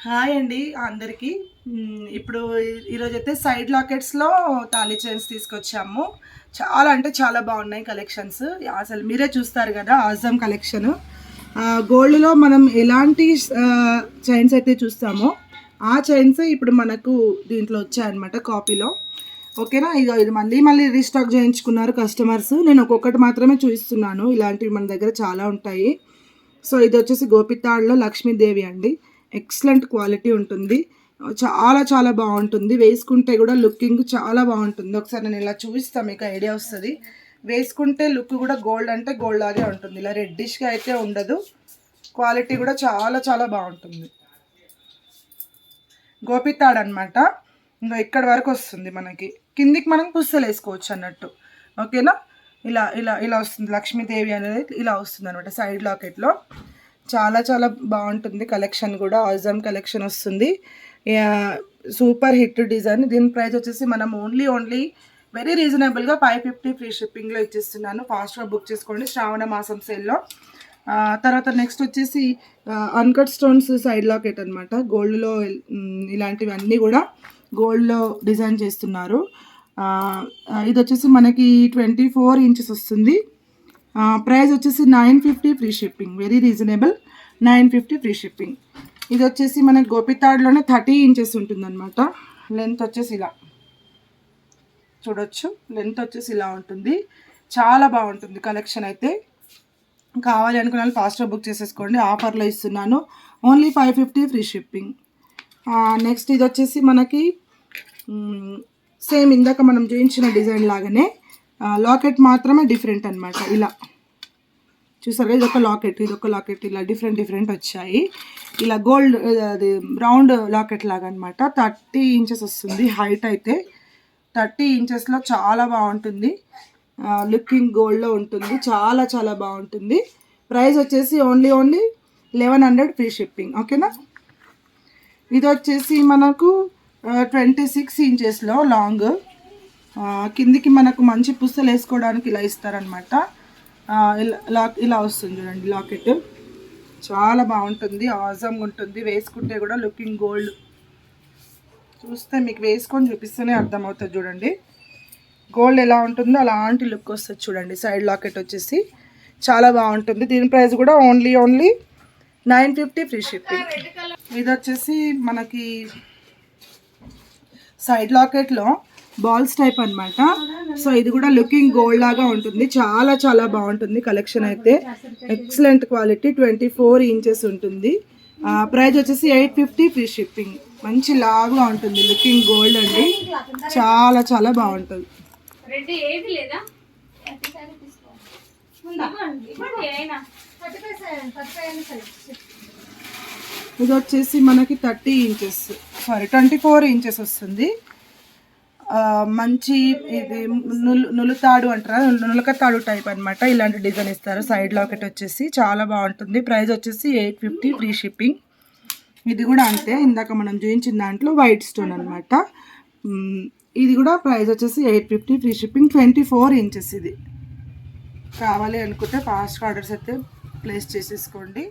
Hi అండి అందరికీ. ఇప్పుడు ఈరోజైతే సైడ్ లాకెట్స్లో తాళి చైన్స్ తీసుకొచ్చాము. చాలా అంటే చాలా బాగున్నాయి కలెక్షన్స్. అసలు మీరే చూస్తారు కదా, ఆజమ్ కలెక్షన్. గోల్డ్లో మనం ఎలాంటి చైన్స్ అయితే చూస్తామో ఆ చైన్స్ ఇప్పుడు మనకు దీంట్లో వచ్చాయన్నమాట కాపీలో. ఓకేనా, ఇది మళ్ళీ మళ్ళీ రీస్టాక్ చేయించుకున్నారు కస్టమర్స్. నేను ఒక్కొక్కటి మాత్రమే చూపిస్తున్నాను, ఇలాంటివి మన దగ్గర చాలా ఉంటాయి. సో ఇది వచ్చేసి గోపితాడ్లో లక్ష్మీదేవి అండి. ఎక్సలెంట్ క్వాలిటీ ఉంటుంది, చాలా చాలా బాగుంటుంది. వేసుకుంటే కూడా లుకింగ్ చాలా బాగుంటుంది. ఒకసారి నేను ఇలా చూపిస్తాను, మీకు ఐడియా వస్తుంది. వేసుకుంటే లుక్ కూడా గోల్డ్ అంటే గోల్డ్ లాగే ఉంటుంది, ఇలా రెడ్డిష్గా అయితే ఉండదు. క్వాలిటీ కూడా చాలా చాలా బాగుంటుంది. గోపితాడ్ అనమాట. ఇంకా ఇక్కడ వరకు వస్తుంది మనకి, కిందికి మనం పుస్తలు వేసుకోవచ్చు అన్నట్టు. ఓకేనా, ఇలా ఇలా ఇలా వస్తుంది. లక్ష్మీదేవి అనేది ఇలా వస్తుంది అనమాట సైడ్ లాకెట్లో. చాలా చాలా బాగుంటుంది కలెక్షన్ కూడా. ఆజమ్ కలెక్షన్ వస్తుంది, సూపర్ హిట్ డిజైన్. దీని ప్రైస్ వచ్చేసి మనం ఓన్లీ వెరీ రీజనబుల్గా 550 ఫ్రీ షిప్పింగ్లో ఇచ్చేస్తున్నాను. ఫాస్ట్గా బుక్ చేసుకోండి శ్రావణ మాసం సేల్లో. తర్వాత నెక్స్ట్ వచ్చేసి అన్కట్ స్టోన్స్ సైడ్ లాకెట్ అనమాట. గోల్డ్లో ఇలాంటివి అన్నీ కూడా గోల్డ్లో డిజైన్ చేస్తున్నారు. ఇది వచ్చేసి మనకి 24 ఇంచెస్ వస్తుంది. ప్రైస్ వచ్చేసి 950 free shipping, very reasonable. 950 free shipping. ఇది వచ్చేసి మనకి గోపితాడ్లోనే 30 ఇంచెస్ ఉంటుందన్నమాట. లెంత్ వచ్చేసి ఇలా చూడొచ్చు, లెంత్ వచ్చేసి ఇలా ఉంటుంది. చాలా బాగుంటుంది కలెక్షన్ అయితే. కావాలి అనుకున్న వాళ్ళు ఫాస్ట్గా బుక్ చేసేసుకోండి, ఆఫర్లో ఇస్తున్నాను. Only 550 free shipping. నెక్స్ట్ ఇది వచ్చేసి మనకి సేమ్ ఇందాక మనం చూపించిన డిజైన్ లాగానే లాకెట్ మాత్రమే డిఫరెంట్ అనమాట. ఇలా చూసారు, ఇదొక లాకెట్ ఇలా డిఫరెంట్ వచ్చాయి. ఇలా గోల్డ్ అది రౌండ్ లాకెట్ లాగా అనమాట. 30 ఇంచెస్ వస్తుంది హైట్ అయితే. 30 ఇంచెస్లో చాలా బాగుంటుంది, లుకింగ్ గోల్డ్లో ఉంటుంది. చాలా చాలా బాగుంటుంది. ప్రైస్ వచ్చేసి ఓన్లీ 1100 ఫ్రీ షిప్పింగ్. ఓకేనా, ఇది వచ్చేసి మనకు 26 ఇంచెస్లో లాంగ్. కిందికి మనకు మంచి పుస్తలు వేసుకోవడానికి ఇలా ఇస్తారనమాట. ఇలా వస్తుంది చూడండి లాకెట్. చాలా బాగుంటుంది, ఆజమ్గా ఉంటుంది. వేసుకుంటే కూడా లుకింగ్ గోల్డ్. చూస్తే మీకు వేసుకొని చూపిస్తేనే అర్థమవుతుంది. చూడండి గోల్డ్ ఎలా ఉంటుందో అలాంటి లుక్ వస్తుంది. చూడండి సైడ్ లాకెట్ వచ్చేసి చాలా బాగుంటుంది. దీని ప్రైస్ కూడా ఓన్లీ 950 ఫ్రీ షిప్పింగ్. ఇది వచ్చేసి మనకి సైడ్ లాకెట్లో బాల్స్ టైప్ అనమాట. సో ఇది కూడా లుకింగ్ గోల్డ్ లాగా ఉంటుంది. చాలా చాలా బాగుంటుంది కలెక్షన్ అయితే. ఎక్సలెంట్ క్వాలిటీ, 24 ఇంచెస్ ఉంటుంది. ప్రైస్ వచ్చేసి 850 ఫ్రీ షిప్పింగ్. మంచి లాగా ఉంటుంది, లుకింగ్ గోల్డ్ అండి. చాలా చాలా బాగుంటుంది. ఇది వచ్చేసి మనకి 24 ఇంచెస్ వస్తుంది. మంచి ఇది నులుతాడు అంటారా, నులకతాడు టైప్ అనమాట. ఇలాంటి డిజైన్ ఇస్తారు. సైడ్ లాకెట్ వచ్చేసి చాలా బాగుంటుంది. ప్రైస్ వచ్చేసి 850 ఫ్రీ షిప్పింగ్. ఇది కూడా అంతే, ఇందాక మనం చూపించిన దాంట్లో వైట్ స్టోన్ అనమాట. ఇది కూడా ప్రైస్ వచ్చేసి 850 ఫ్రీ షిప్పింగ్. 24 ఇంచెస్ ఇది. కావాలి అనుకుంటే ఫాస్ట్ ఆర్డర్స్ అయితే ప్లేస్ చేసేసుకోండి.